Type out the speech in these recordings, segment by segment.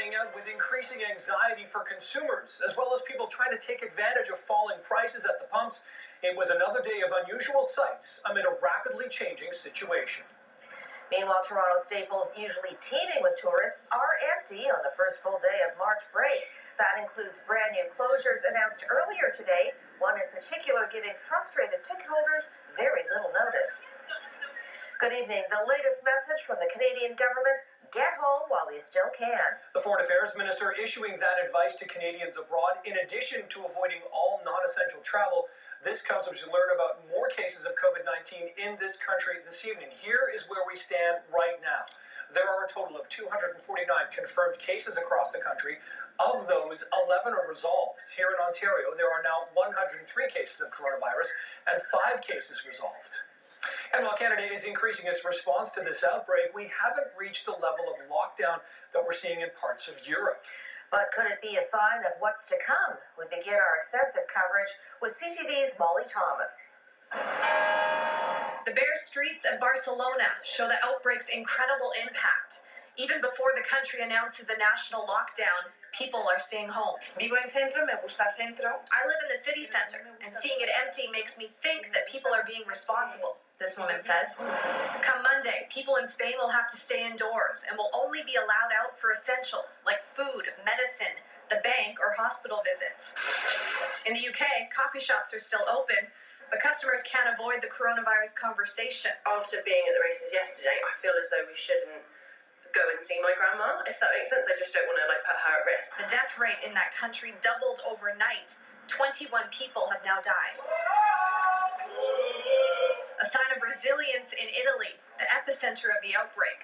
playing out with increasing anxiety for consumers, as well as people trying to take advantage of falling prices at the pumps. It was another day of unusual sights amid a rapidly changing situation. Meanwhile, Toronto staples usually teeming with tourists are empty on the first full day of March break. That includes brand new closures announced earlier today, one in particular giving frustrated ticket holders very little notice. Good evening. The latest message from the Canadian government: get home while you still can. The Foreign Affairs Minister issuing that advice to Canadians abroad in addition to avoiding all non-essential travel. This comes as we learn about more cases of COVID-19 in this country this evening. Here is where we stand right now. There are a total of 249 confirmed cases across the country. Of those, 11 are resolved. Here in Ontario, there are now 103 cases of coronavirus and 5 cases resolved. And while Canada is increasing its response to this outbreak, we haven't reached the level of lockdown that we're seeing in parts of Europe. But could it be a sign of what's to come? We begin our extensive coverage with CTV's Molly Thomas. The bare streets of Barcelona show the outbreak's incredible impact. Even before the country announces a national lockdown, people are staying home. Vivo en centro, me gusta el centro. I live in the city center, and seeing it empty makes me think that people are being responsible, this woman says. Come Monday, people in Spain will have to stay indoors and will only be allowed out for essentials like food, medicine, the bank, or hospital visits. In the UK, coffee shops are still open, but customers can't avoid the coronavirus conversation. After being at the races yesterday, I feel as though we shouldn't go and see my grandma, if that makes sense. I just don't want to put her at risk. The death rate in that country doubled overnight. 21 people have now died. A sign of resilience in Italy, the epicenter of the outbreak,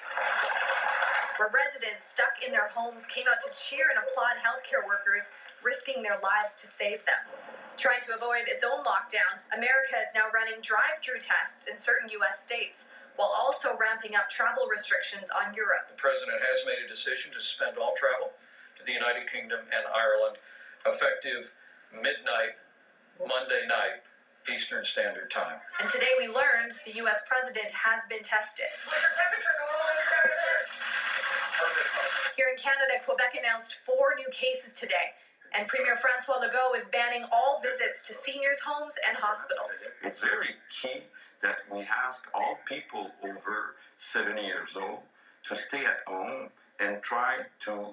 where residents stuck in their homes came out to cheer and applaud healthcare workers risking their lives to save them. Trying to avoid its own lockdown, America is now running drive-through tests in certain U.S. states, while also ramping up travel restrictions on Europe. The President has made a decision to suspend all travel to the United Kingdom and Ireland effective midnight, Monday night, Eastern Standard Time. And today we learned the U.S. President has been tested. What's your temperature? Here in Canada, Quebec announced 4 new cases today, and Premier François Legault is banning all visits to seniors' homes and hospitals. It's very key that we ask all people over 70 years old to stay at home and try to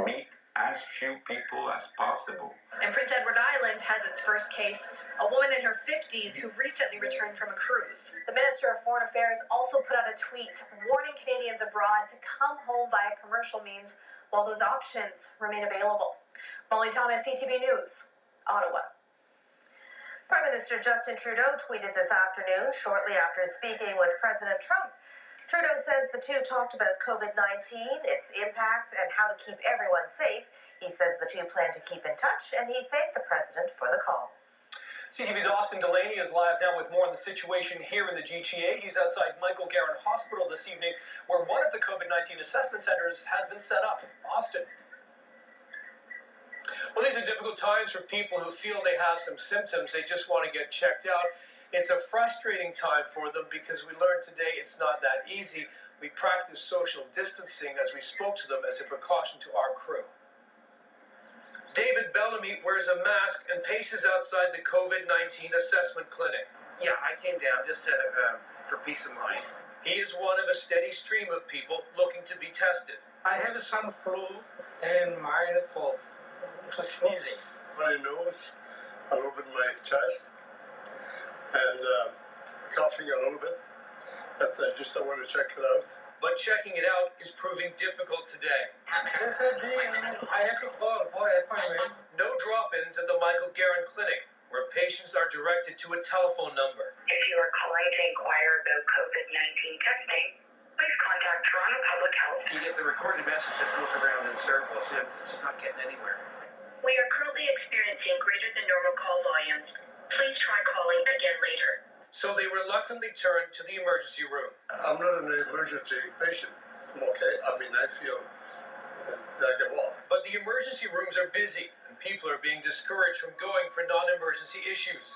meet as few people as possible. And Prince Edward Island has its first case, a woman in her 50s who recently returned from a cruise. The Minister of Foreign Affairs also put out a tweet warning Canadians abroad to come home via commercial means while those options remain available. Molly Thomas, CTV News, Ottawa. Prime Minister Justin Trudeau tweeted this afternoon, shortly after speaking with President Trump. Trudeau says the two talked about COVID-19, its impacts, and how to keep everyone safe. He says the two plan to keep in touch, and he thanked the president for the call. CTV's Austin Delaney is live now with more on the situation here in the GTA. He's outside Michael Garron Hospital this evening, where one of the COVID-19 assessment centers has been set up. Austin. Well, these are difficult times for people who feel they have some symptoms. They just want to get checked out. It's a frustrating time for them because we learned today it's not that easy. We practice social distancing as we spoke to them as a precaution to our crew. David Bellamy wears a mask and paces outside the COVID-19 assessment clinic. Yeah, I came down just for peace of mind. He is one of a steady stream of people looking to be tested. I have some flu and mild cough. Sneezing. My nose, a little bit in my chest, and coughing a little bit. That's it. Just I want to check it out. But checking it out is proving difficult today. Yes, I have to call for an appointment. No drop-ins at the Michael Garron Clinic, where patients are directed to a telephone number. If you are calling to inquire about COVID-19 testing, please contact Toronto Public Health. You get the recorded message that goes around in circles. It's just not getting anywhere. We are currently experiencing greater than normal call volumes. Please try calling again later. So they reluctantly turn to the emergency room. I'm not an emergency patient. I'm okay. I mean, I feel that I can walk. But the emergency rooms are busy, and people are being discouraged from going for non-emergency issues.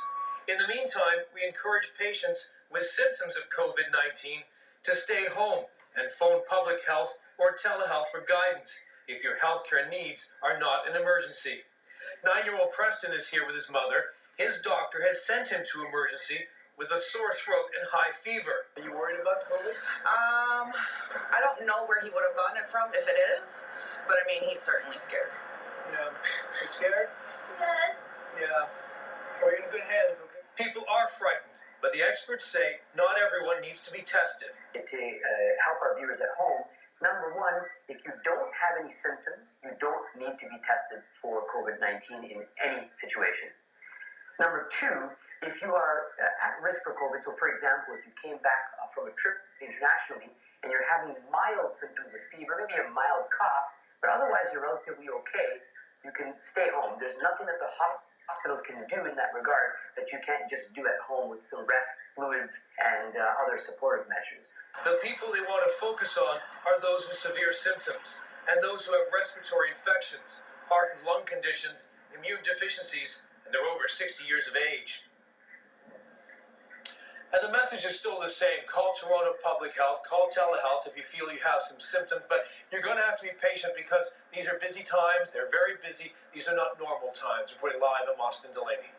In the meantime, we encourage patients with symptoms of COVID-19 to stay home and phone public health or telehealth for guidance. if your healthcare needs are not an emergency. 9-year-old Preston is here with his mother. His doctor has sent him to emergency with a sore throat and high fever. Are you worried about COVID? I don't know where he would have gotten it from if it is, but I mean, he's certainly scared. Yeah. You scared? Yes. Yeah. Well, you're in good hands, okay? People are frightened, but the experts say not everyone needs to be tested. To help our viewers at home, number one, if you don't have any symptoms, you don't need to be tested for COVID-19 in any situation. Number two, if you are at risk for COVID, so for example, if you came back from a trip internationally and you're having mild symptoms of fever, maybe a mild cough, but otherwise you're relatively okay, you can stay home. There's nothing that the hospital can do in that regard that you can't just do at home with some rest, fluids, and other supportive measures. The people they want to focus on are those with severe symptoms and those who have respiratory infections, heart and lung conditions, immune deficiencies, and they're over 60 years of age. And the message is still the same. Call Toronto Public Health, call telehealth if you feel you have some symptoms, but you're going to have to be patient because these are busy times. They're very busy. These are not normal times. Reporting live, I'm Austin Delaney.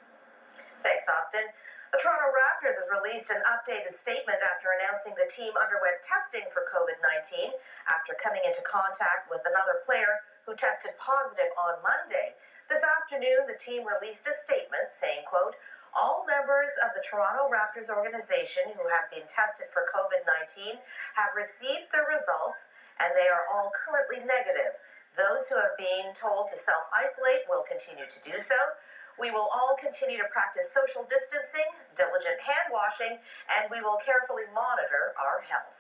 Thanks, Austin. The Toronto Raptors has released an updated statement after announcing the team underwent testing for COVID-19 after coming into contact with another player who tested positive on Monday. This afternoon, the team released a statement saying, quote, all members of the Toronto Raptors organization who have been tested for COVID-19 have received their results and they are all currently negative. Those who have been told to self-isolate will continue to do so. We will all continue to practice social distancing, diligent hand washing, and we will carefully monitor our health.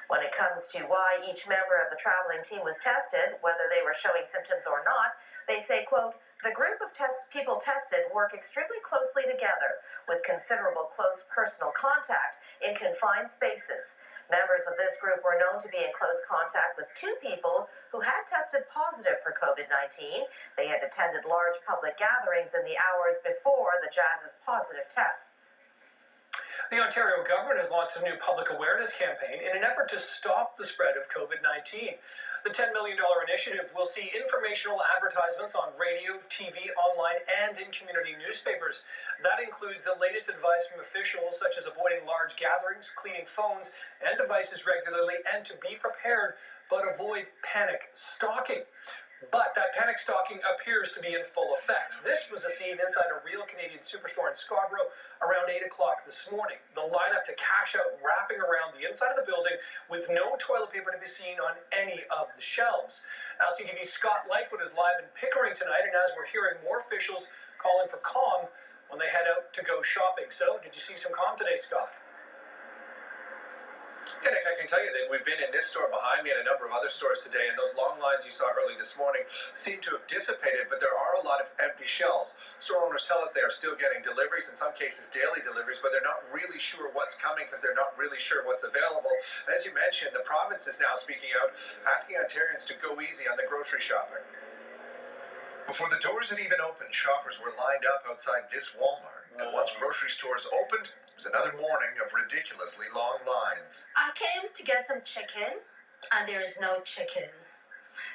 When it comes to why each member of the traveling team was tested, whether they were showing symptoms or not, they say, quote, the group of people tested work extremely closely together with considerable close personal contact in confined spaces. Members of this group were known to be in close contact with 2 people who had tested positive for COVID-19. They had attended large public gatherings in the hours before the Jazz's positive tests. The Ontario government has launched a new public awareness campaign in an effort to stop the spread of COVID-19. The $10 million initiative will see informational advertisements on radio, TV, online, and in community newspapers. That includes the latest advice from officials such as avoiding large gatherings, cleaning phones and devices regularly, and to be prepared, but avoid panic stocking. But that panic stocking appears to be in full effect. This was a scene inside a Real Canadian Superstore in Scarborough around 8 o'clock this morning. The lineup to cash out wrapping around the inside of the building with no toilet paper to be seen on any of the shelves. Now, CTV's Scott Lightfoot is live in Pickering tonight, and as we're hearing more officials calling for calm when they head out to go shopping. So, did you see some calm today, Scott? Yeah, Nick, I can tell you that we've been in this store behind me and a number of other stores today, and those long lines you saw early this morning seem to have dissipated, but there are a lot of empty shelves. Store owners tell us they are still getting deliveries, in some cases daily deliveries, but they're not really sure what's coming because they're not really sure what's available. And as you mentioned, the province is now speaking out, asking Ontarians to go easy on the grocery shopping. Before the doors had even opened, shoppers were lined up outside this Walmart. And once grocery stores opened, it was another morning of ridiculously long lines. I came to get some chicken, and there's no chicken.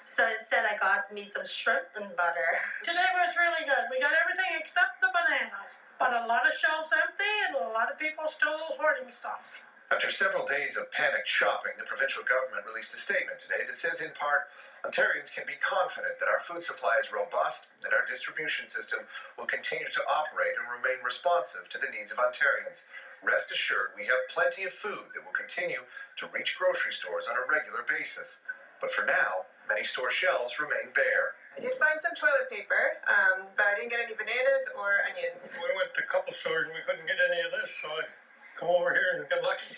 So instead, I got me some shrimp and butter. Today was really good. We got everything except the bananas. But a lot of shelves empty, and a lot of people still hoarding stuff. After several days of panicked shopping, the provincial government released a statement today that says, in part, Ontarians can be confident that our food supply is robust and our distribution system will continue to operate and remain responsive to the needs of Ontarians. Rest assured, we have plenty of food that will continue to reach grocery stores on a regular basis. But for now, many store shelves remain bare. I did find some toilet paper, but I didn't get any bananas or onions. We went to a couple stores and we couldn't get any of this, so I come over here and get lucky.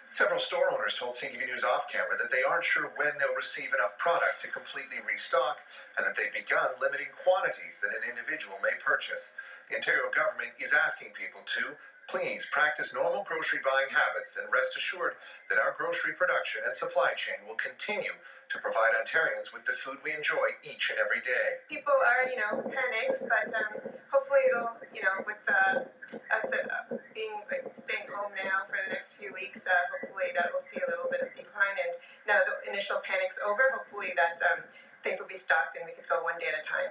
Several store owners told CTV News off camera that they aren't sure when they'll receive enough product to completely restock and that they've begun limiting quantities that an individual may purchase. The Ontario government is asking people to please practice normal grocery buying habits and rest assured that our grocery production and supply chain will continue to provide Ontarians with the food we enjoy each and every day. People are, panicked, but hopefully it'll, with us being staying home now for the next few weeks, hopefully that will see a little bit of decline and now the initial panic's over, hopefully that things will be stocked and we could go one day at a time.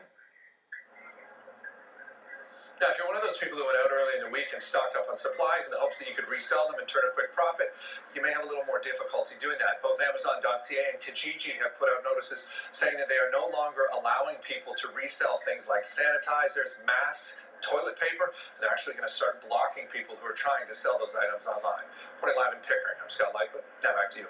Now, if you're one of those people who went out early in the week and stocked up on supplies in the hopes that you could resell them and turn a quick profit, you may have a little more difficulty doing that. Both Amazon.ca and Kijiji have put out notices saying that they are no longer allowing people to resell things like sanitizers, masks, toilet paper. They're actually going to start blocking people who are trying to sell those items online. Reporting live in Pickering, I'm Scott Lightfoot. Now back to you.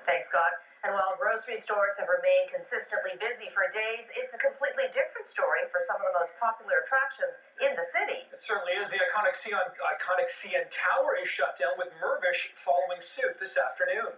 Thanks, Scott. And while grocery stores have remained consistently busy for days, it's a completely different story for some of the most popular attractions in the city. It certainly is. The iconic CN Tower is shut down, with Mirvish following suit this afternoon.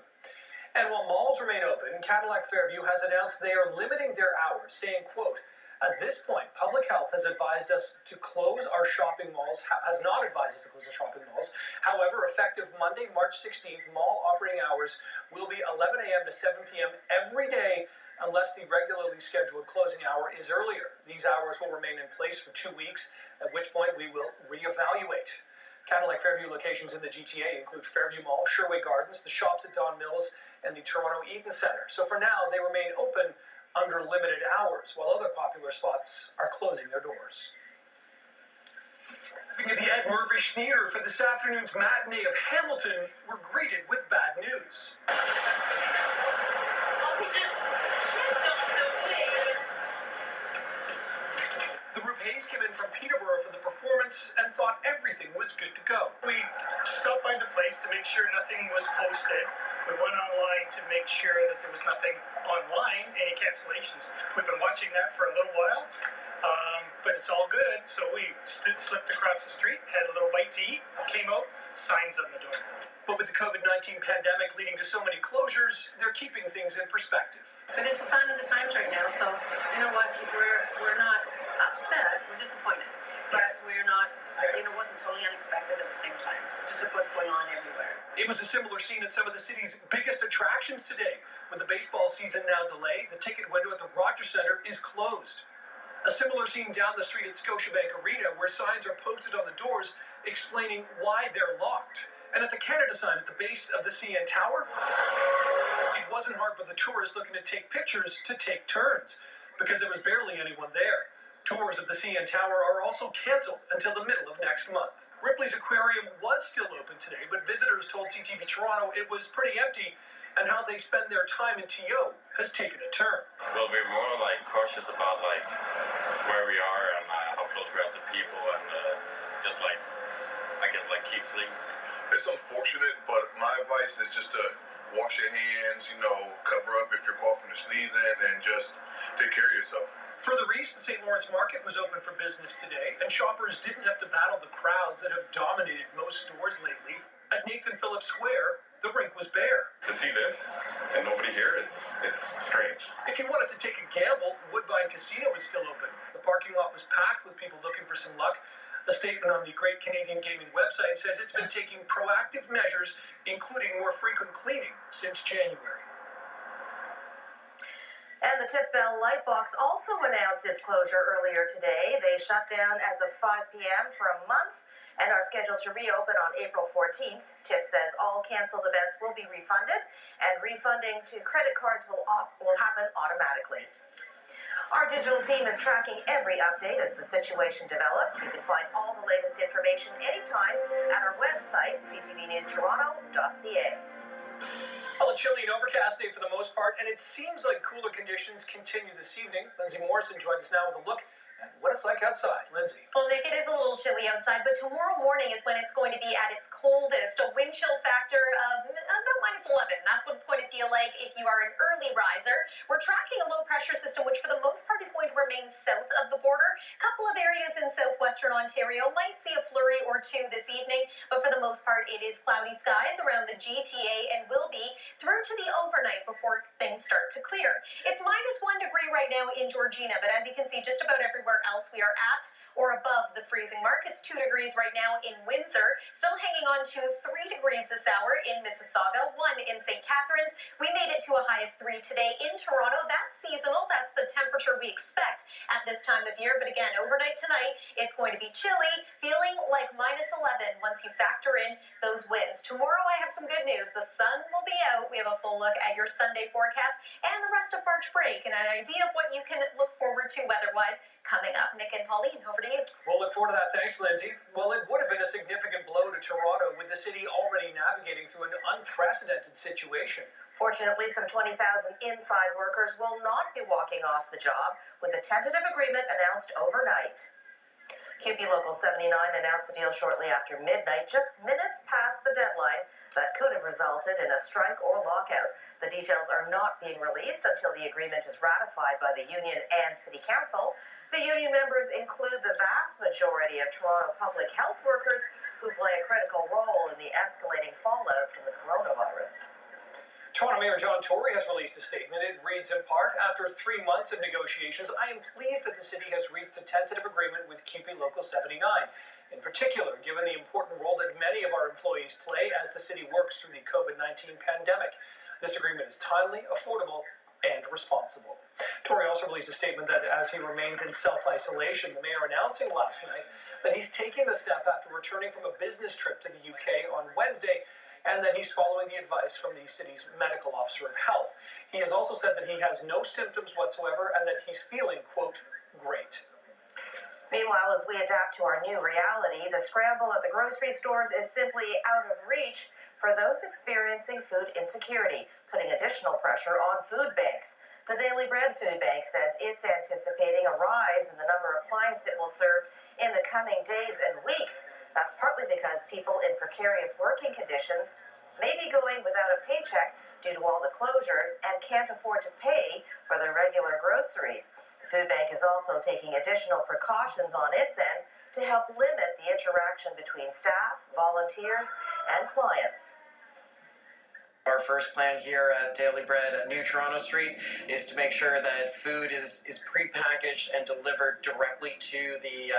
And while malls remain open, Cadillac Fairview has announced they are limiting their hours, saying, quote, "At this point, public health has advised us to close our shopping malls, has not advised us to close our shopping malls. However, effective Monday, March 16th, mall operating hours will be 11 a.m. to 7 p.m. every day unless the regularly scheduled closing hour is earlier. These hours will remain in place for 2 weeks, at which point we will reevaluate." Cadillac Fairview locations in the GTA include Fairview Mall, Sherway Gardens, the shops at Don Mills, and the Toronto Eaton Centre. So for now, they remain open under limited hours, while other popular spots are closing their doors. At the Ed Mirvish Theatre for this afternoon's matinee of Hamilton, we're greeted with bad news. The Rupays came in from Peterborough for the performance and thought everything was good to go. We stopped by the place to make sure nothing was posted. We went online to make sure that there was nothing online, any cancellations. We've been watching that for a little while, but it's all good. So we slipped across the street, had a little bite to eat, came out, signs on the door. But with the COVID-19 pandemic leading to so many closures, they're keeping things in perspective. But it's a sign of the times right now, so you know what? We're not upset. We're disappointed, but we're not. It wasn't totally unexpected at the same time, just with what's going on everywhere. It was a similar scene at some of the city's biggest attractions today. With the baseball season now delayed, the ticket window at the Rogers Centre is closed. A similar scene down the street at Scotiabank Arena, where signs are posted on the doors explaining why they're locked. And at the Canada sign at the base of the CN Tower, it wasn't hard for the tourists looking to take pictures to take turns, because there was barely anyone there. Tours of the CN Tower are also canceled until the middle of next month. Ripley's Aquarium was still open today, but visitors told CTV Toronto it was pretty empty, and how they spend their time in TO has taken a turn. Well, we're more cautious about where we are and how close we are to people, and just keep clean. It's unfortunate, but my advice is just to wash your hands, cover up if you're coughing or sneezing, and just take care of yourself. Further east, the St. Lawrence Market was open for business today, and shoppers didn't have to battle the crowds that have dominated most stores lately. At Nathan Phillips Square, the rink was bare. To see this and nobody here, it's strange. If you wanted to take a gamble, Woodbine Casino is still open. The parking lot was packed with people looking for some luck. A statement on the Great Canadian Gaming website says it's been taking proactive measures, including more frequent cleaning, since January. And the Tiff Bell Lightbox also announced its closure earlier today. They shut down as of 5 p.m. for a month and are scheduled to reopen on April 14th. Tiff says all canceled events will be refunded, and refunding to credit cards will happen automatically. Our digital team is tracking every update as the situation develops. You can find all the latest information anytime at our website, ctvnewstoronto.ca. Well, a chilly and overcast day for the most part, and it seems like cooler conditions continue this evening. Lindsay Morrison joins us now with a look at what it's like outside. Lindsay. Well, Nick, it is a little chilly outside, but tomorrow morning is when it's going to be at its coldest. A wind chill factor of about -11. That's what it's going to feel like if you are an early riser. We're tracking a low pressure system, which for the most part is going to remain south of the border. A couple of areas in southwestern Ontario might see a flurry or two this evening, but for the most part, it is cloudy skies around the GTA and will be through to the overnight before things start to clear. It's -1 degree right now in Georgina, but as you can see, just about everywhere else we are at or above the freezing mark. It's 2 degrees right now in Windsor, still hanging on to 3 degrees this hour in Mississauga, 1 in St. Catharines. We made it to a high of 3 today in Toronto. That's seasonal. That's the temperature we expect at this time of year. But again, overnight tonight, it's going to be chilly, feeling like -11 once you factor in those winds. Tomorrow, I have some good news. The sun will be out. We have a full look at your Sunday forecast and the rest of March break and an idea of what you can look forward to weather-wise coming up. Nick and Pauline, over to you. We'll look forward to that. Thanks, Lindsay. Well, it would have been a significant blow to Toronto, with the city already navigating through an unprecedented situation. Fortunately, some 20,000 inside workers will not be walking off the job, with a tentative agreement announced overnight. QP Local 79 announced the deal shortly after midnight, just minutes past the deadline that could have resulted in a strike or lockout. The details are not being released until the agreement is ratified by the union and City Council. The union members include the vast majority of Toronto public health workers who play a critical role in the escalating fallout from the coronavirus. Toronto Mayor John Tory has released a statement. It reads in part, "After 3 months of negotiations, I am pleased that the city has reached a tentative agreement with QP Local 79. In particular, given the important role that many of our employees play as the city works through the COVID-19 pandemic. This agreement is timely, affordable, and responsible." Tory also released a statement that as he remains in self-isolation, the mayor announcing last night that he's taking the step after returning from a business trip to the UK on Wednesday, and that he's following the advice from the city's medical officer of health. He has also said that he has no symptoms whatsoever and that he's feeling, quote, great. Meanwhile, as we adapt to our new reality, the scramble at the grocery stores is simply out of reach for those experiencing food insecurity, putting additional pressure on food banks. The Daily Bread Food Bank says it's anticipating a rise in the number of clients it will serve in the coming days and weeks. That's partly because people in precarious working conditions may be going without a paycheck due to all the closures and can't afford to pay for their regular groceries. The food bank is also taking additional precautions on its end to help limit the interaction between staff, volunteers, and clients. Our first plan here at Daily Bread at New Toronto Street is to make sure that food is pre-packaged and delivered directly to the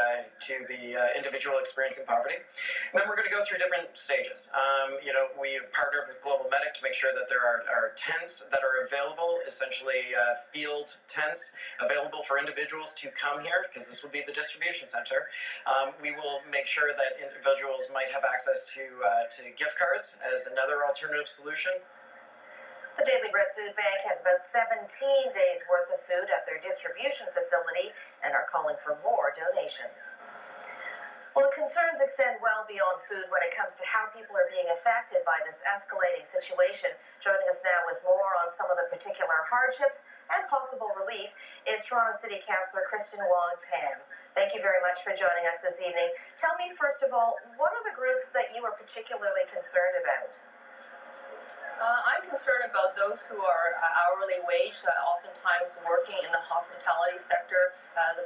individual experiencing poverty. And then we're going to go through different stages. We've partnered with Global Medic to make sure that there are tents that are available, essentially field tents available for individuals to come here, because this will be the distribution center. We will make sure that individuals might have access to gift cards as another alternative solution. The Daily Bread Food Bank has about 17 days worth of food at their distribution facility and are calling for more donations. Well, the concerns extend well beyond food when it comes to how people are being affected by this escalating situation. Joining us now with more on some of the particular hardships and possible relief is Toronto City Councillor Kristen Wong-Tam. Thank you very much for joining us this evening. Tell me, first of all, what are the groups that you are particularly concerned about? I'm concerned about those who are hourly wage, oftentimes working in the hospitality sector.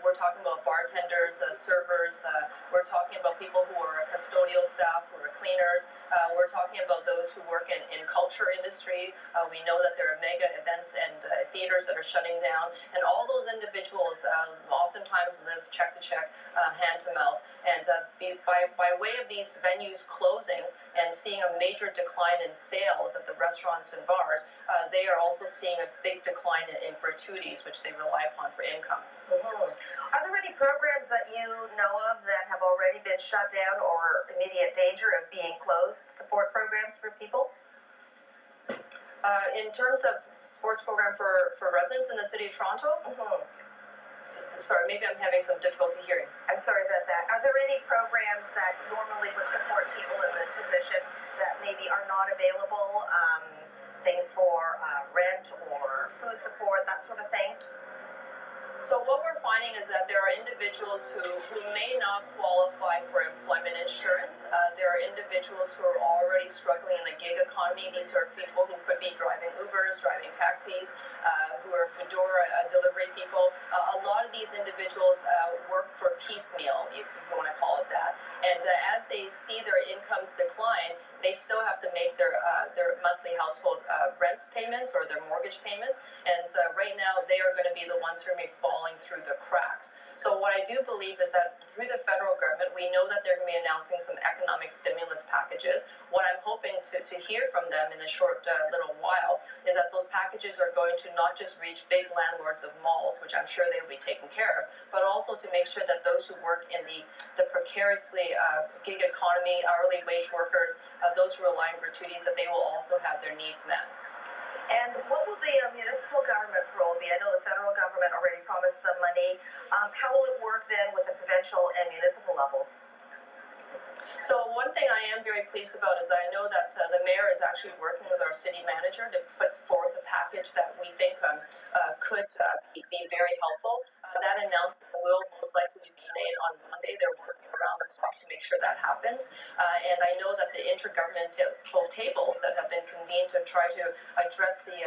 We're talking about bartenders, servers. We're talking about people who are custodial staff, who are cleaners. We're talking about those who work in culture industry. We know that there are mega events and theaters that are shutting down. And all those individuals oftentimes live check to check, hand to mouth. And by way of these venues closing and seeing a major decline in sales at the restaurants and bars, they are also seeing a big decline in gratuities, which they rely upon for income. Mm-hmm. Are there any programs that you know of that have already been shut down or immediate danger of being closed, support programs for people? In terms of sports program for residents in the city of Toronto? Mm-hmm. Sorry, maybe I'm having some difficulty hearing. I'm sorry about that. Are there any programs that normally would support people in this position that maybe are not available? Things for rent or food support, that sort of thing? So what we're finding is that there are individuals who may not qualify for employment insurance. There are individuals who are already struggling in the gig economy. These are people who could be driving Ubers, driving taxis, who are Foodora delivery people. A lot of these individuals work for piecemeal, if you want to call it that. And as they see their incomes decline, they still have to make their monthly household rent payments or their mortgage payments. And right now, they are going to be the ones who are falling through the cracks. So what I do believe is that through the federal government, we know that they're going to be announcing some economic stimulus packages. What I'm hoping to hear from them in a short little while is that those packages are going to not just reach big landlords of malls, which I'm sure they will be taken care of, but also to make sure that those who work in the precariously gig economy, hourly wage workers, those who rely on gratuities, that they will also have their needs met. And what will the municipal government's role be? I know the federal government already promised some money. How will it work then with the provincial and municipal levels? So one thing I am very pleased about is I know that the mayor is actually working with our city manager to put forth a package that we think could be very helpful. That announcement will most likely be made on Monday. They're working around the clock to make sure that happens. And I know that the intergovernmental tables that have been convened to try to address the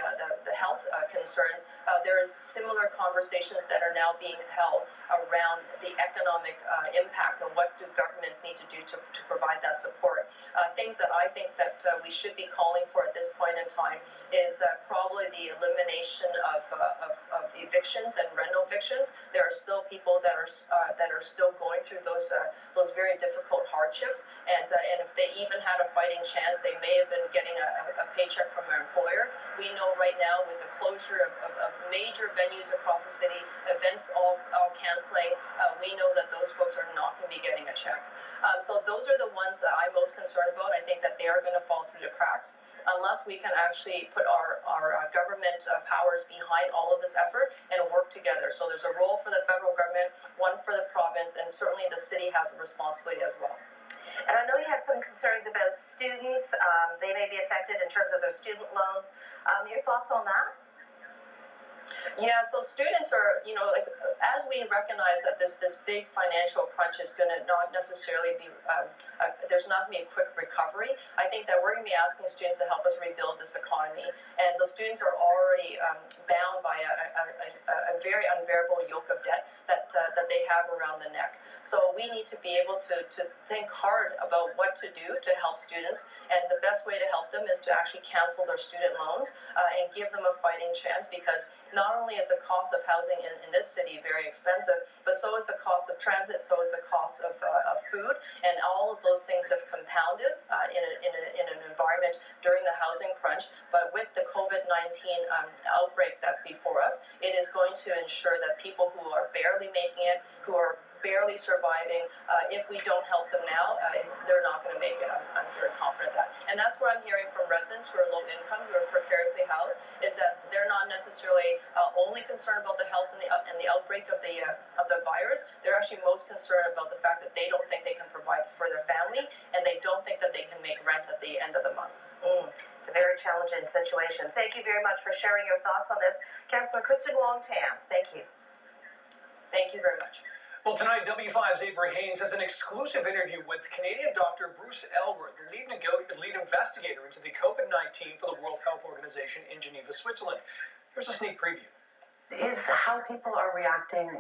health concerns, there is similar conversations that are now being held around the economic impact and what do governments need to do to provide that support. Things that I think that we should be calling for at this point in time is probably the elimination of evictions and rental evictions. There are still people that are still going through those very difficult hardships, and if they even had a fighting chance, they may have been getting a paycheck from their employer. We know right now with the closure of major venues across the city, events all canceling, we know that those folks are not going to be getting a check. So those are the ones that I'm most concerned about. I think that they are going to fall through the cracks unless we can actually put our government powers behind all of this effort and work together. So there's a role for the federal government, one for the province, and certainly the city has a responsibility as well. And I know you had some concerns about students. They may be affected in terms of their student loans. Your thoughts on that? Yeah, so students are, as we recognize that this big financial crunch is going to not necessarily be, there's not going to be a quick recovery, I think that we're going to be asking students to help us rebuild this economy. And the students are already bound by a very unbearable yoke of debt that they have around the neck. So we need to be able to think hard about what to do to help students. And the best way to help them is to actually cancel their student loans and give them a fighting chance, because not only is the cost of housing in this city very expensive, but so is the cost of transit, so is the cost of food, and all of those things have compounded in an environment during the housing crunch. But with the COVID-19 outbreak that's before us, it is going to ensure that people who are barely making it, who are barely surviving, if we don't help them now, they're not going to make it. I'm very confident of that. And that's what I'm hearing from residents who are low income, who are precariously housed, is that they're not necessarily only concerned about the health and the outbreak of the virus. They're actually most concerned about the fact that they don't think they can provide for their family, and they don't think that they can make rent at the end of the month. It's a very challenging situation. Thank you very much for sharing your thoughts on this. Councillor Kristen Wong-Tam, thank you. Thank you very much. Well, tonight, W5's Avery Haynes has an exclusive interview with Canadian doctor Bruce Elwood, the lead investigator into the COVID-19 for the World Health Organization in Geneva, Switzerland. Here's a sneak preview. Is how people are reacting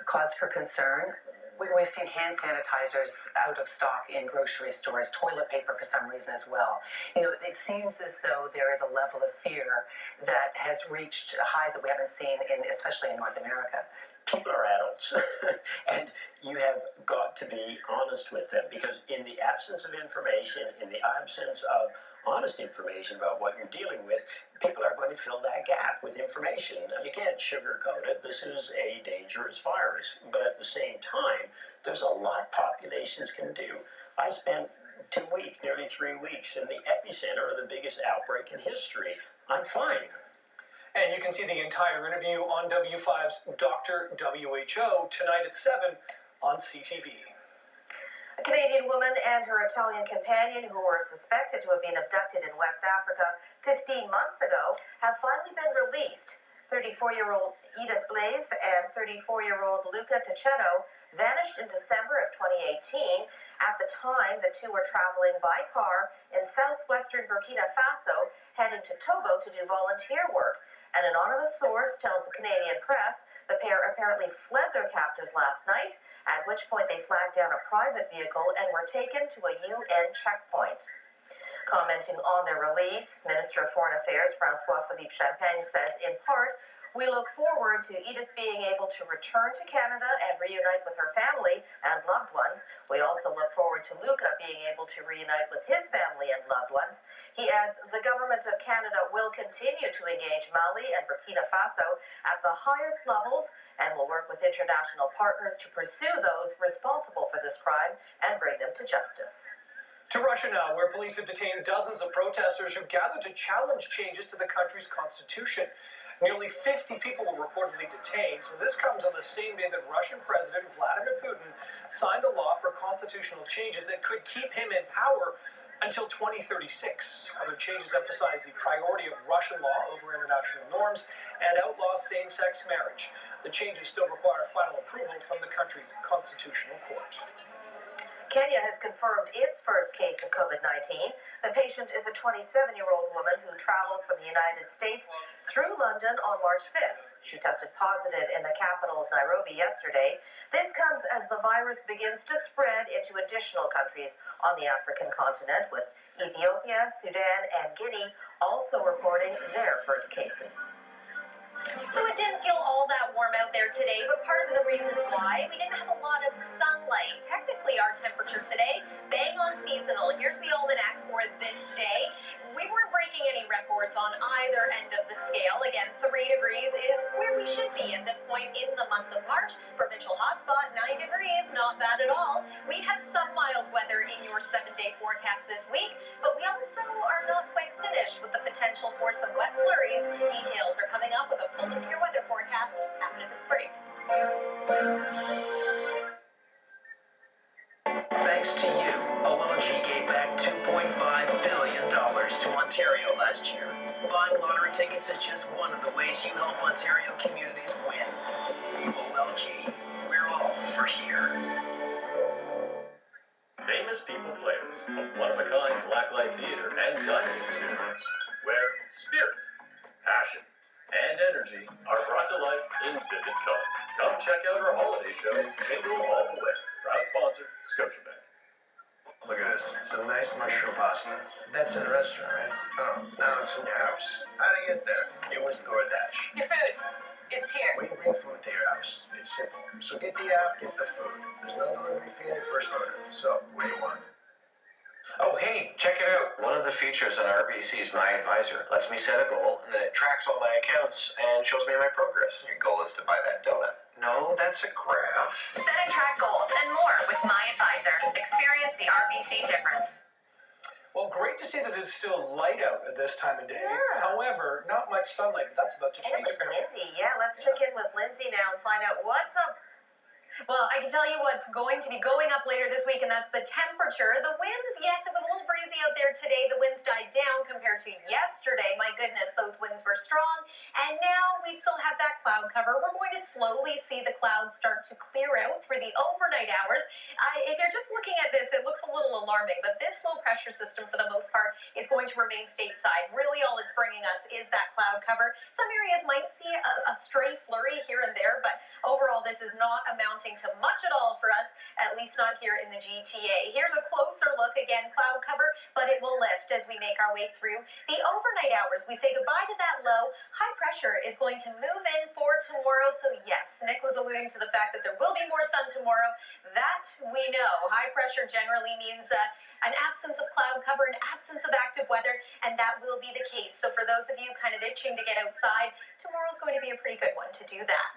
cause for concern? We've seen hand sanitizers out of stock in grocery stores, toilet paper for some reason as well. It seems as though there is a level of fear that has reached highs that we haven't seen, especially in North America. People are adults, and you have got to be honest with them, because in the absence of information, in the absence of honest information about what you're dealing with, people are going to fill that gap with information. Now, you can't sugarcoat it. This is a dangerous virus, but at the same time, there's a lot populations can do. I spent 2 weeks, nearly 3 weeks, in the epicenter of the biggest outbreak in history. I'm fine. And you can see the entire interview on W5's Dr. WHO tonight at 7 on CTV. A Canadian woman and her Italian companion, who were suspected to have been abducted in West Africa 15 months ago, have finally been released. 34-year-old Edith Blaise and 34-year-old Luca Tichetto vanished in December of 2018. At the time, the two were traveling by car in southwestern Burkina Faso, heading to Togo to do volunteer work. An anonymous source tells the Canadian press the pair apparently fled their captors last night, at which point they flagged down a private vehicle and were taken to a UN checkpoint. Commenting on their release, Minister of Foreign Affairs François-Philippe Champagne says, in part, We look forward to Edith being able to return to Canada and reunite with her family and loved ones. We also look forward to Luca being able to reunite with his family and loved ones. He adds, the government of Canada will continue to engage Mali and Burkina Faso at the highest levels and will work with international partners to pursue those responsible for this crime and bring them to justice. To Russia now, where police have detained dozens of protesters who gathered to challenge changes to the country's constitution. Nearly 50 people were reportedly detained. So this comes on the same day that Russian President Vladimir Putin signed a law for constitutional changes that could keep him in power until 2036. Other changes emphasize the priority of Russian law over international norms and outlaw same-sex marriage. The changes still require final approval from the country's constitutional court. Kenya has confirmed its first case of COVID-19. The patient is a 27-year-old woman who traveled from the United States through London on March 5th. She tested positive in the capital of Nairobi yesterday. This comes as the virus begins to spread into additional countries on the African continent, with Ethiopia, Sudan, and Guinea also reporting their first cases. So it didn't feel all that warm out there today, but part of the reason why, we didn't have a lot of sunlight. Technically, our temperature today, bang on seasonal. Here's the almanac for this day. We weren't breaking any records on either end of the scale. Again, 3 degrees is where we should be at this point in the month of March. Provincial hotspot, 9 degrees, not bad at all. We have some mild weather in your 7-day forecast this week, but we also are not quite finished with the potential for some wet flurries. Details are coming up with a full look at your weather forecast after this break. Thanks to you, OLG gave back $2.5 billion to Ontario last year. Buying lottery tickets is just one of the ways you help Ontario communities win. OLG, we're all for here. Famous people players of one-of-a-kind blacklight theater and dining experience, where spirit, passion, and energy are brought to life in vivid color. Come check out our holiday show, Jingle All the Way. Proud sponsor, Scotiabank. Look at this. It's a nice mushroom pasta. That's in a restaurant, right? Oh, now it's in your house. How'd it get there? It was DoorDash. Your food. It's here. We bring food to your house. It's simple. So get the app, get the food. There's no delivery fee on your first order. So, what do you want? Oh, hey, check it out. One of the features on RBC is My Advisor. Lets me set a goal, and then it tracks all my accounts and shows me my progress. Your goal is to buy that donut. No, that's a graph. Set and track goals and more with My Advisor. Experience the RBC difference. Well, great to see that it's still light out at this time of day. Yeah. However, not much sunlight. That's about to And change. it was windy. Yeah, let's check in with Lindsay now and find out what's up. Well, I can tell you what's going to be going up later this week, and that's the temperature. The winds, yes, it was a little breezy out there today. The winds died down compared to yesterday. My goodness, those winds were strong. And now we still have that cloud cover. We're going to slowly see the clouds start to clear out through the overnight hours. If you're just looking at this, it looks a little alarming, but this low pressure system, for the most part, is going to remain stateside. Really, all it's bringing us is that cloud cover. Some areas might see a stray flurry here and there, but overall, this is not amounting to much at all for us, at least not here in the GTA. Here's a closer look. Again, cloud cover, but it will lift as we make our way through the overnight hours. We say goodbye to that low. High pressure is going to move in for tomorrow. So yes, Nick was alluding to the fact that there will be more sun tomorrow. That we know. High pressure generally means an absence of cloud cover, an absence of active weather, and that will be the case. So for those of you kind of itching to get outside, tomorrow's going to be a pretty good one to do that.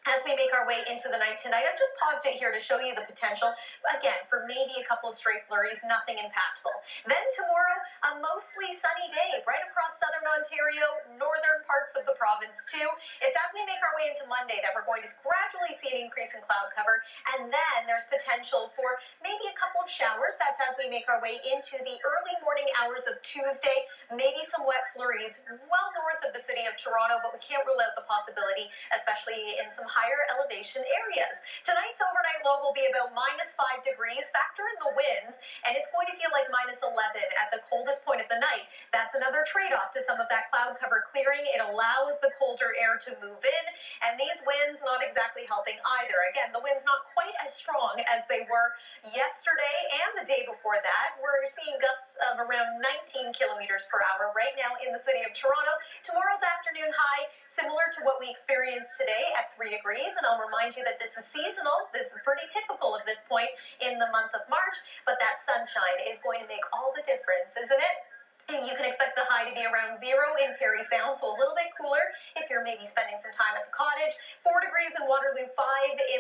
As we make our way into the night tonight, I've just paused it here to show you the potential, again, for maybe a couple of stray flurries, nothing impactful. Then tomorrow, a mostly sunny day right across southern Ontario, northern parts of the province too. It's as we make our way into Monday that we're going to gradually see an increase in cloud cover, and then there's potential for maybe a couple of showers. That's as we make our way into the early morning hours of Tuesday, maybe some wet flurries well north of the city of Toronto, but we can't rule out the possibility, especially in some higher elevation areas. Tonight's overnight low will be about -5 degrees. Factor in the winds, and it's going to feel like -11 at the coldest point of the night. That's another trade-off to some of that cloud cover clearing. It allows the colder air to move in, and these winds not exactly helping either. Again, the winds not quite as strong as they were yesterday and the day before that. We're seeing gusts of around 19 kilometers per hour right now in the city of Toronto. Tomorrow's afternoon high, similar to what we experienced today at 3 degrees. And I'll remind you that this is seasonal. This is pretty typical of this point in the month of March, but that sunshine is going to make all the difference, isn't it? And you can expect the high to be around 0 in Parry Sound, so a little bit cooler if you're maybe spending some time at the cottage. 4 degrees in Waterloo, 5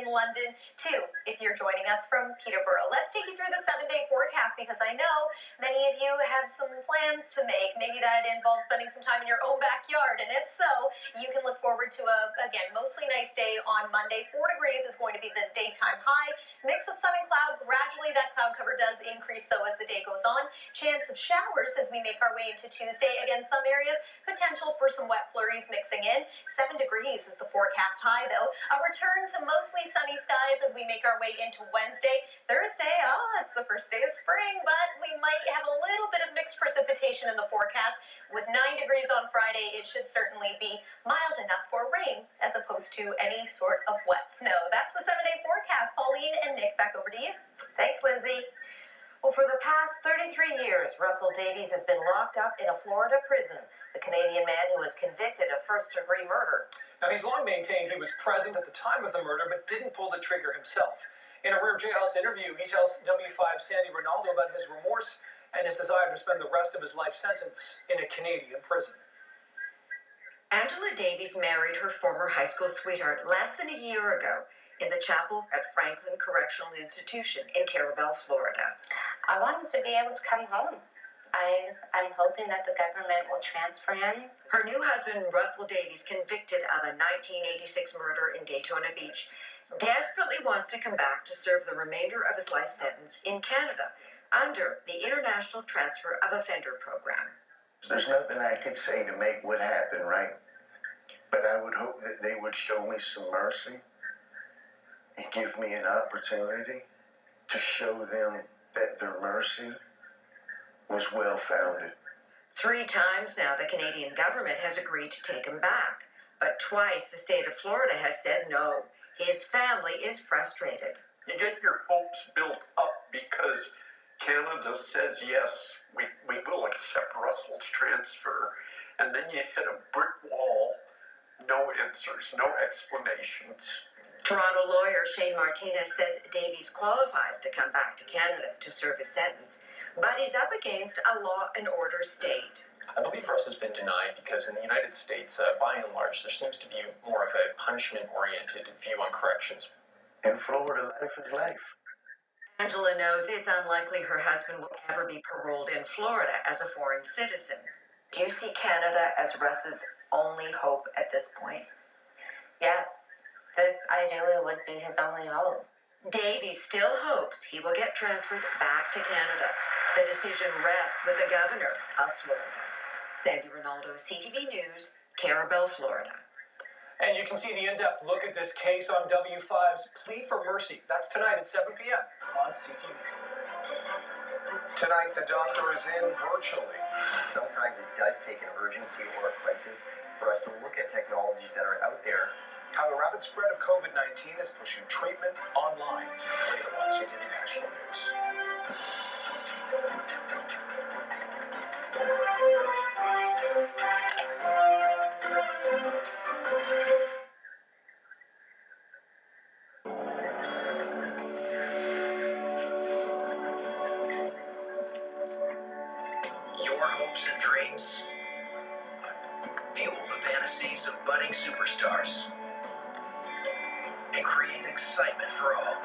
in London, 2 if you're joining us from Peterborough. Let's take you through the 7-day forecast because I know many of you have some plans to make. Maybe that involves spending some time in your own backyard, and if so, you can look forward to again, mostly nice day on Monday. 4 degrees is going to be the daytime high. Mix of sun and cloud. Gradually, that cloud cover does increase, though, as the day goes on. Chance of showers as we make our way into Tuesday. Again, some areas, potential for some wet flurries mixing in. 7 degrees is the forecast high, though. A return to mostly sunny skies as we make our way into Wednesday. Thursday, it's the first day of spring, but we might have a little bit of mixed precipitation in the forecast. With 9 degrees on Friday, it should certainly be mild enough for rain as opposed to any sort of wet snow. That's the 7-day forecast. Pauline and Nick, back over to you. Thanks, Lindsay. Well, for the past 33 years, Russell Davies has been locked up in a Florida prison. The Canadian man who was convicted of first-degree murder. Now, he's long maintained he was present at the time of the murder, but didn't pull the trigger himself. In a rare jailhouse interview, he tells W5's Sandy Ronaldo about his remorse and his desire to spend the rest of his life sentence in a Canadian prison. Angela Davies married her former high school sweetheart less than a year ago in the chapel at Franklin Correctional Institution in Carabel, Florida. I want him to be able to come home. I'm hoping that the government will transfer him. Her new husband, Russell Davies, convicted of a 1986 murder in Daytona Beach, desperately wants to come back to serve the remainder of his life sentence in Canada under the International Transfer of Offender Program. There's nothing I could say to make what happened right, but I would hope that they would show me some mercy and give me an opportunity to show them that their mercy was well-founded. 3 times now, the Canadian government has agreed to take him back, but twice the state of Florida has said no. His family is frustrated. You get your hopes built up because Canada says yes, we will accept Russell's transfer, and then you hit a brick wall, no answers, no explanations. Toronto lawyer Shane Martinez says Davies qualifies to come back to Canada to serve his sentence, but he's up against a law and order state. I believe Russ has been denied because in the United States, by and large, there seems to be more of a punishment-oriented view on corrections. In Florida, life is life. Angela knows it's unlikely her husband will ever be paroled in Florida as a foreign citizen. Do you see Canada as Russ's only hope at this point? Yes, this ideally would be his only hope. Davies still hopes he will get transferred back to Canada. The decision rests with the governor of Florida. Sandy Ronaldo, CTV News, Carabel, Florida. And you can see the in-depth look at this case on W5's Plea for Mercy. That's tonight at 7 p.m. on CTV. Tonight, the doctor is in virtually. Sometimes it does take an urgency or a crisis for us to look at technologies that are out there. How the rapid spread of COVID-19 is pushing treatment online. Later on CTV National News. Your hopes and dreams fuel the fantasies of budding superstars and create excitement for all.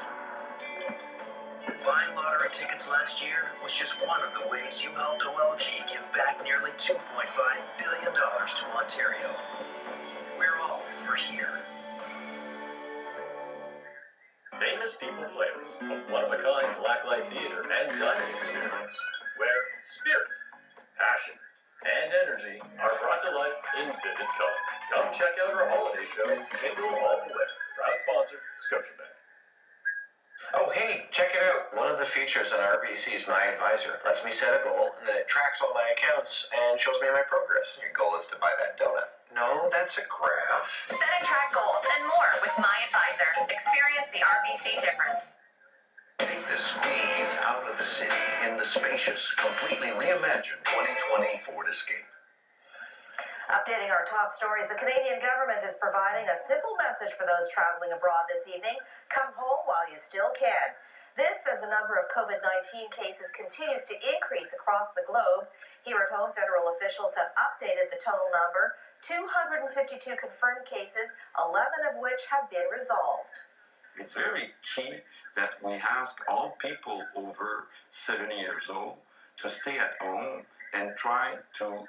Buying lottery tickets last year was just one of the ways you helped OLG give back nearly $2.5 billion to Ontario. We're all for here. Famous people players, a one-of-a-kind blacklight theater and dining experience, where spirit, passion, and energy are brought to life in vivid color. Come check out our holiday show, Jingle All the Way. Proud sponsor, Scotiabank. Oh, hey, check it out. One of the features on RBC is My Advisor. Lets me set a goal, and then it tracks all my accounts and shows me my progress. Your goal is to buy that donut. No, that's a graph. Set and track goals and more with My Advisor. Experience the RBC difference. Take the squeeze out of the city in the spacious, completely reimagined 2020 Ford Escape. Updating our top stories, the Canadian government is providing a simple message for those traveling abroad this evening. Come home while you still can. This as the number of COVID-19 cases continues to increase across the globe. Here at home, federal officials have updated the total number, 252 confirmed cases, 11 of which have been resolved. It's very key that we ask all people over 70 years old to stay at home and try to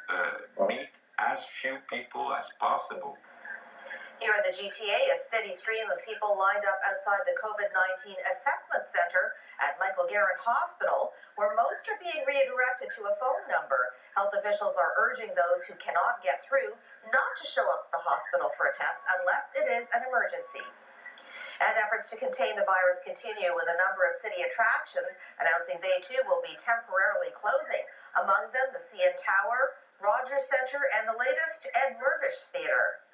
meet as few people as possible. Here in the GTA, a steady stream of people lined up outside the COVID-19 assessment center at Michael Garrett Hospital, where most are being redirected to a phone number. Health officials are urging those who cannot get through not to show up at the hospital for a test unless it is an emergency. And efforts to contain the virus continue, with a number of city attractions announcing they too will be temporarily closing. Among them, the CN Tower, Rogers Centre, and the latest Ed Mirvish Theatre.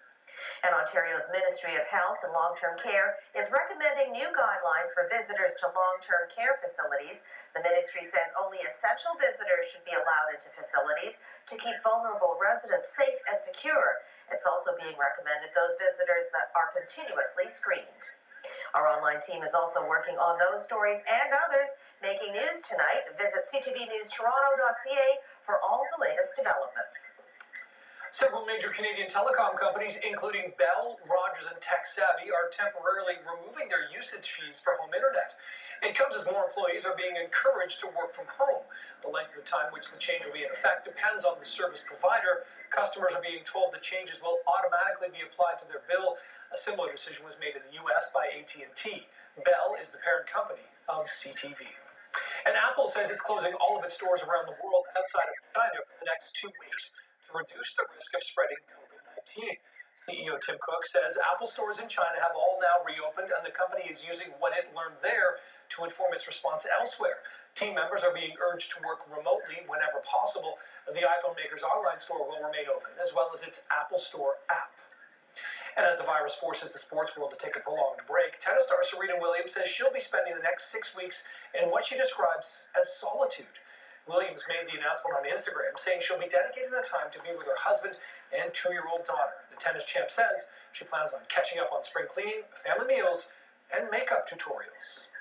And Ontario's Ministry of Health and Long-Term Care is recommending new guidelines for visitors to long-term care facilities. The ministry says only essential visitors should be allowed into facilities to keep vulnerable residents safe and secure. It's also being recommended those visitors that are continuously screened. Our online team is also working on those stories and others making news tonight. Visit ctvnewstoronto.ca for all the latest developments. Several major Canadian telecom companies, including Bell, Rogers, and TechSavvy, are temporarily removing their usage fees for home internet. It comes as more employees are being encouraged to work from home. The length of time which the change will be in effect depends on the service provider. Customers are being told the changes will automatically be applied to their bill. A similar decision was made in the U.S. by AT&T. Bell is the parent company of CTV. And Apple says it's closing all of its stores around the world outside of China for the next 2 weeks to reduce the risk of spreading COVID-19. CEO Tim Cook says Apple stores in China have all now reopened, and the company is using what it learned there to inform its response elsewhere. Team members are being urged to work remotely whenever possible. The iPhone maker's online store will remain open, as well as its Apple Store app. And as the virus forces the sports world to take a prolonged break, tennis star Serena Williams says she'll be spending the next 6 weeks in what she describes as solitude. Williams made the announcement on Instagram, saying she'll be dedicating the time to be with her husband and 2-year-old daughter. The tennis champ says she plans on catching up on spring cleaning, family meals, and makeup tutorials.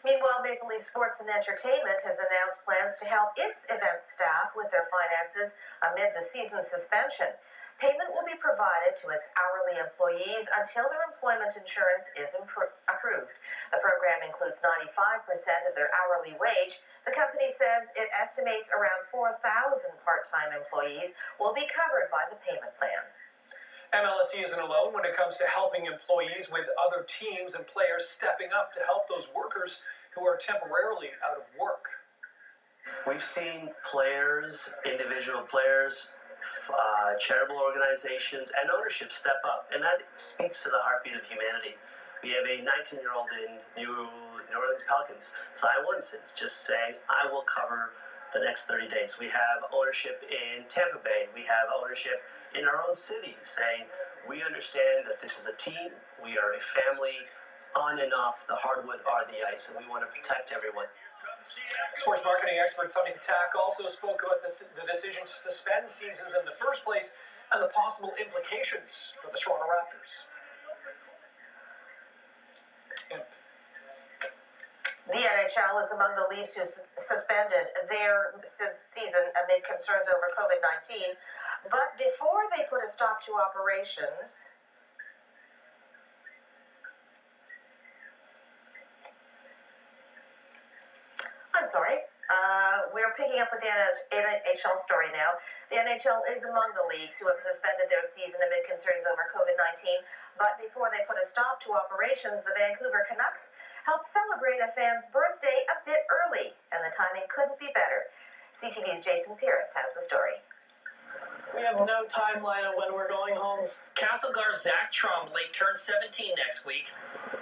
Meanwhile, Maple Leaf Sports and Entertainment has announced plans to help its event staff with their finances amid the season suspension. Payment will be provided to its hourly employees until their employment insurance is approved. The program includes 95% of their hourly wage. The company says it estimates around 4,000 part-time employees will be covered by the payment plan. MLSE isn't alone when it comes to helping employees, with other teams and players stepping up to help those workers who are temporarily out of work. We've seen players, individual players, charitable organizations, and ownership step up, and that speaks to the heartbeat of humanity. We have a 19-year-old in New Orleans Pelicans, Cy Williamson, just saying, I will cover the next 30 days. We have ownership in Tampa Bay. We have ownership in our own city saying, we understand that this is a team, we are a family, on and off the hardwood or the ice, and we want to protect everyone. Sports marketing expert Tony Patak also spoke about the decision to suspend seasons in the first place and the possible implications for the Toronto Raptors. The NHL is among the leagues who suspended their season amid concerns over COVID-19. But before they put a stop to operations, we're picking up with the NHL story now. The NHL is among the leagues who have suspended their season amid concerns over COVID-19. But before they put a stop to operations, the Vancouver Canucks helped celebrate a fan's birthday a bit early, and the timing couldn't be better. CTV's Jason Pierce has the story. We have no timeline on when we're going home. Castlegar's Zach Trombley turns 17 next week.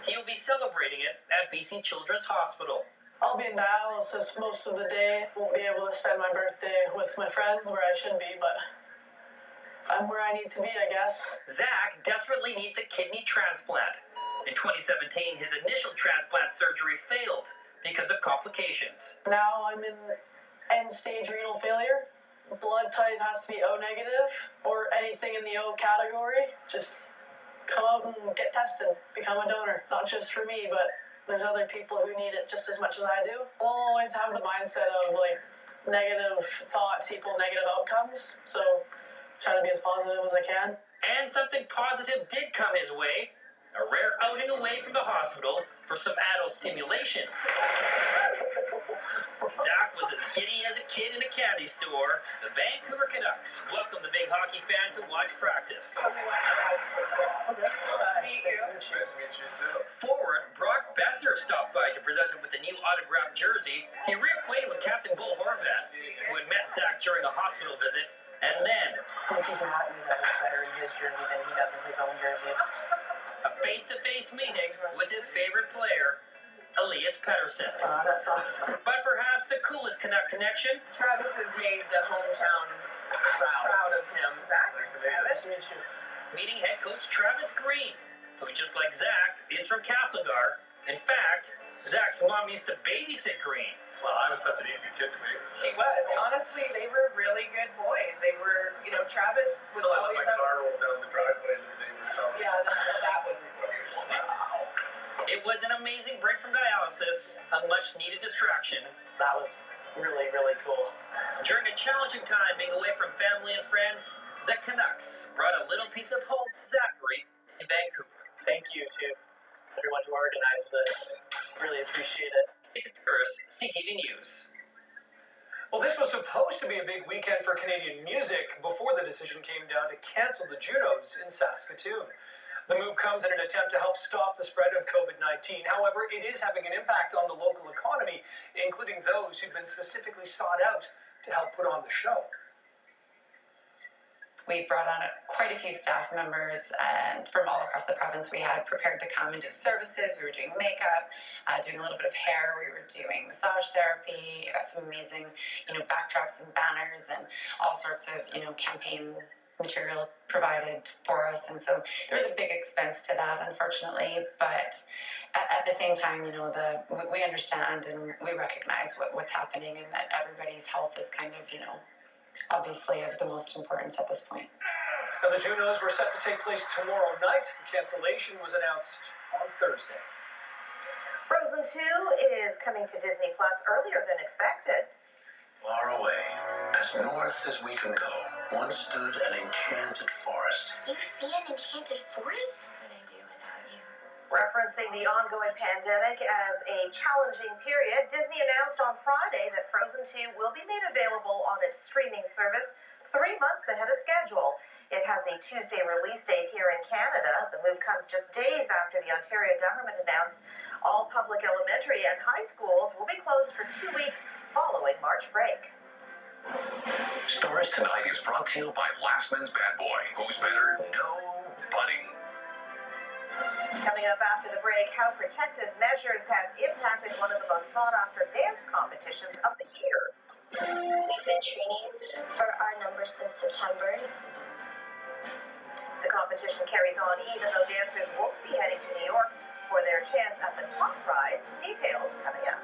He'll be celebrating it at BC Children's Hospital. I'll be in dialysis most of the day. Won't be able to spend my birthday with my friends where I should be, but I'm where I need to be, I guess. Zach desperately needs a kidney transplant. In 2017, his initial transplant surgery failed because of complications. Now I'm in end-stage renal failure. blood type has to be O negative or anything in the O category, just come out and get tested, become a donor. Not just for me, but there's other people who need it just as much as I do. We'll always have the mindset of like negative thoughts equal negative outcomes, so try to be as positive as I can. And something positive did come his way. A rare outing away from the hospital for some adult stimulation. Zach was as giddy as a kid in a candy store. The Vancouver Canucks welcome the big hockey fan to watch practice. Nice to meet you too. Forward, Brock Besser stopped by to present him with a new autographed jersey. He reacquainted with Captain Bull Horvath, who had met Zach during a hospital visit, and then I think he's happy that it's better in his jersey than he does in his own jersey. a face-to-face meeting with his favorite player, Elias Pettersson. That's awesome. But perhaps the coolest Canuck connection, Travis has made the hometown proud of him. Zach, Nice to meet you. meeting head coach Travis Green, who, just like Zach, is from Castlegar. In fact, Zach's mom used to babysit Green. Well, I was such an easy kid to babysit. he was. Honestly, they were really good boys. They were, Travis was Until I let always my out. car roll down the driveway to the neighbor's house. Yeah, that was. It was an amazing break from dialysis, a much-needed distraction. That was really, really cool. During a challenging time being away from family and friends, the Canucks brought a little piece of hope to Zachary in Vancouver. Thank you to everyone who organized this. Really appreciate it. First, CTV News. Well, this was supposed to be a big weekend for Canadian music before the decision came down to cancel the Junos in Saskatoon. The move comes in an attempt to help stop the spread of COVID-19. However, it is having an impact on the local economy, including those who've been specifically sought out to help put on the show. We brought on quite a few staff members, and from all across the province, we had prepared to come and do services. We were doing makeup, doing a little bit of hair. We were doing massage therapy. Got some amazing, backdrops and banners and all sorts of, campaign material provided for us. And so there was a big expense to that, unfortunately. But at the same time, we understand and we recognize what's happening, and that everybody's health is kind of, obviously of the most importance at this point. So the Junos were set to take place tomorrow night. The cancellation was announced on Thursday. Frozen 2 is coming to Disney Plus earlier than expected. Far away, as north as we can go, once stood an enchanted forest. You see an enchanted forest? What would I do without you? Referencing the ongoing pandemic as a challenging period, Disney announced on Friday that Frozen 2 will be made available on its streaming service 3 months ahead of schedule. It has a Tuesday release date here in Canada. The move comes just days after the Ontario government announced all public elementary and high schools will be closed for 2 weeks following March break. Stars Tonight is brought to you by Last Man's Bad Boy. Who's better? Nobody. Coming up after the break, how protective measures have impacted one of the most sought-after dance competitions of the year. We've been training for our numbers since September. The competition carries on even though dancers won't be heading to New York for their chance at the top prize. Details coming up.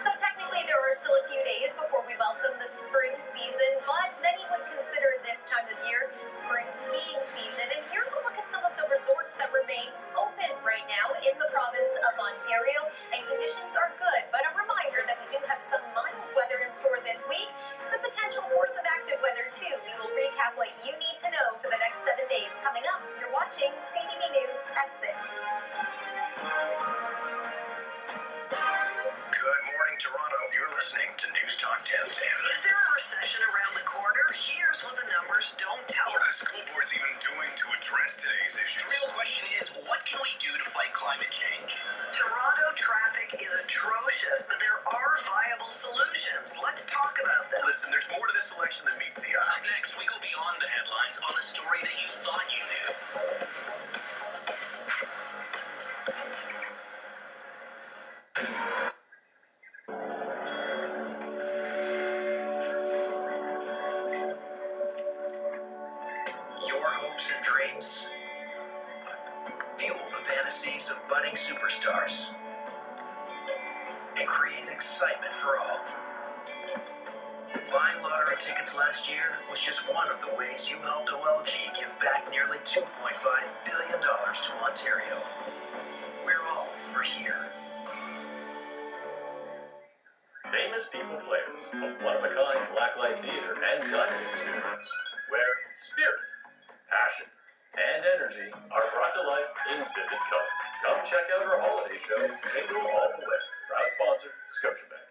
So technically there are still a few days before we welcome the spring season, but many would consider this time of year spring skiing season. And here's a look at some of the resorts that remain open right now in the province of Ontario, and conditions are good. But a reminder that we do have some mild weather in store this week, the potential for some active weather too. We will recap what you need to know for the next 7 days coming up. You're watching CTV News at 6. Good morning, Toronto. You're listening to News Talk 1010. Is there a recession around the corner? Here's what the numbers don't tell What are the us. school boards even doing to address today's issues? The real question is, what can we do to fight climate change? Toronto traffic is atrocious, but there are viable solutions. Let's talk about them. Listen, there's more to this election than meets the eye. Up next, we go beyond the headlines on a story that you thought you knew. Your hopes and dreams fuel the fantasies of budding superstars and create excitement for all. Buying lottery tickets last year was just one of the ways you helped OLG give back nearly $2.5 billion to Ontario. We're all for here. Famous people players of one-of-a-kind blacklight theater and diamond experience, where spirit, passion, and energy are brought to life in vivid color. Come check out our holiday show, Jingle All the Way. Proud sponsor, Scotiabank.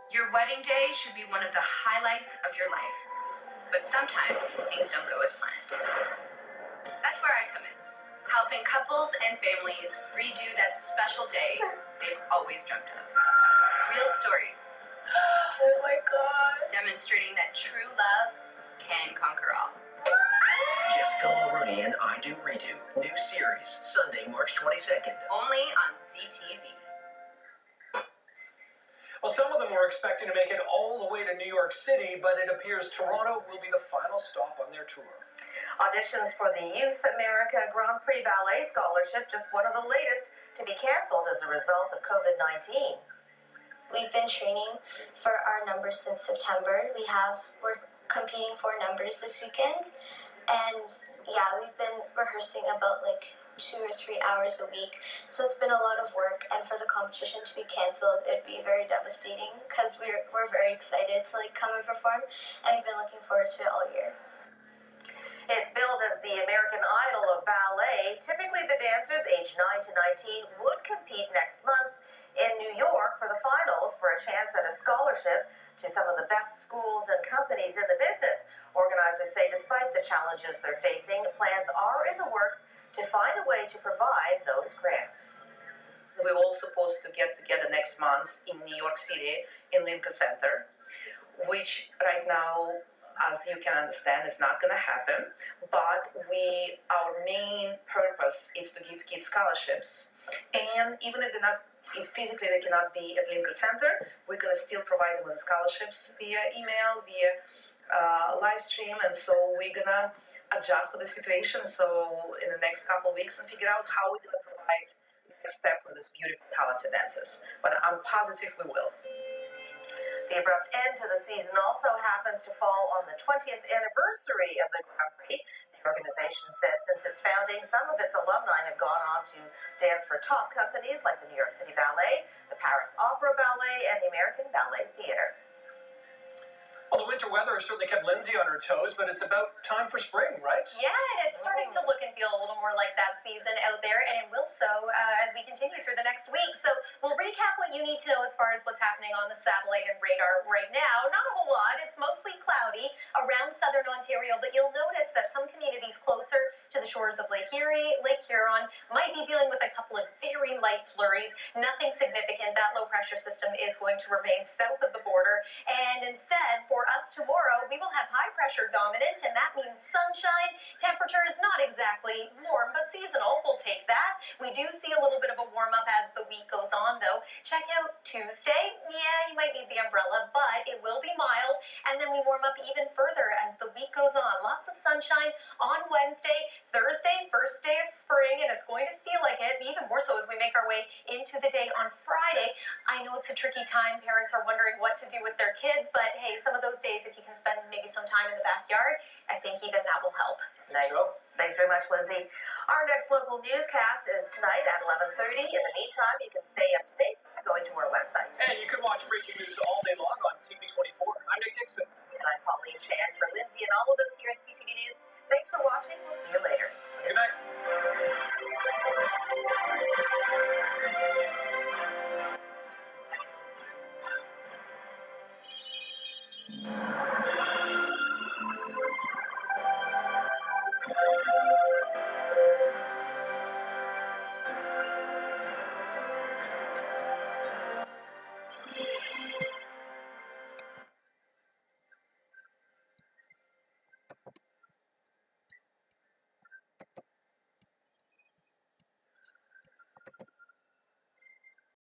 Your wedding day should be one of the highlights of your life. But sometimes things don't go as planned. That's where I come in, helping couples and families redo that special day they've always dreamt of. Real stories. Oh my God. Demonstrating that true love can conquer all. Jessica Mulroney and I Do Redo. New series, Sunday, March 22nd. Only on CTV. Well, some of them were expecting to make it all the way to New York City, but it appears Toronto will be the final stop on their tour. Auditions for the Youth America Grand Prix Ballet Scholarship, just one of the latest to be canceled as a result of COVID-19. We've been training for our numbers since September. We're competing for numbers this weekend. And yeah, we've been rehearsing about 2 or 3 hours a week. So it's been a lot of work, and for the competition to be canceled, it'd be very devastating because we're very excited to come and perform, and we've been looking forward to it all year. It's billed as the American Idol of ballet. Typically, the dancers aged 9 to 19 would compete next month in New York for the finals for a chance at a scholarship to some of the best schools and companies in the business. Organizers say despite the challenges they're facing, plans are in the works to find a way to provide those grants. We're all supposed to get together next month in New York City, in Lincoln Center, which right now, as you can understand, is not going to happen. But our main purpose is to give kids scholarships. And even if physically they cannot be at Lincoln Center, we're going to still provide them with scholarships via email, via live stream. And so we're going to adjust to the situation in the next couple of weeks and figure out how we're going to provide the next step for these beautiful, talented dancers. But I'm positive we will. The abrupt end to the season also happens to fall on the 20th anniversary of the Grand Prix. The organization says since its founding, some of its alumni have gone on to dance for top companies like the New York City Ballet, the Paris Opera Ballet, and the American Ballet Theatre. Well, the winter weather has certainly kept Lindsay on her toes, but it's about time for spring, right? Yeah, and it's starting to look and feel a little more like that season out there, and it will so as we continue through the next week. So we'll recap what you need to know as far as what's happening on the satellite and radar right now. Not a whole lot. It's mostly cloudy around southern Ontario, but you'll notice that some communities closer to the shores of Lake Erie, Lake Huron, might be dealing with a couple of very light flurries. Nothing significant. That low pressure system is going to remain south of the border, and instead, for us tomorrow, we will have high pressure dominant, and that means sunshine. Temperature is not exactly warm, but seasonal. We'll take that. We do see a little bit of a warm up as the week goes on, though. Check out Tuesday. Yeah, you might need the umbrella, but it will be mild, and then we warm up even further as the week goes on. Lots of sunshine on Wednesday, Thursday, first day of spring, and it's going to feel like it, even more so as we make our way into the day on Friday. I know it's a tricky time. Parents are wondering what to do with their kids, but hey, some of those days, if you can spend maybe some time in the backyard, I think even that will help. Nice. Thanks very much, Lindsay. Our next local newscast is tonight at 11:30. In the meantime, you can stay up to date by going to our website. And you can watch breaking news all day long on CB24. I'm Nick Dixon. And I'm Pauline Chan. For Lindsay and all of us here at CTV News, thanks for watching. We'll see you later.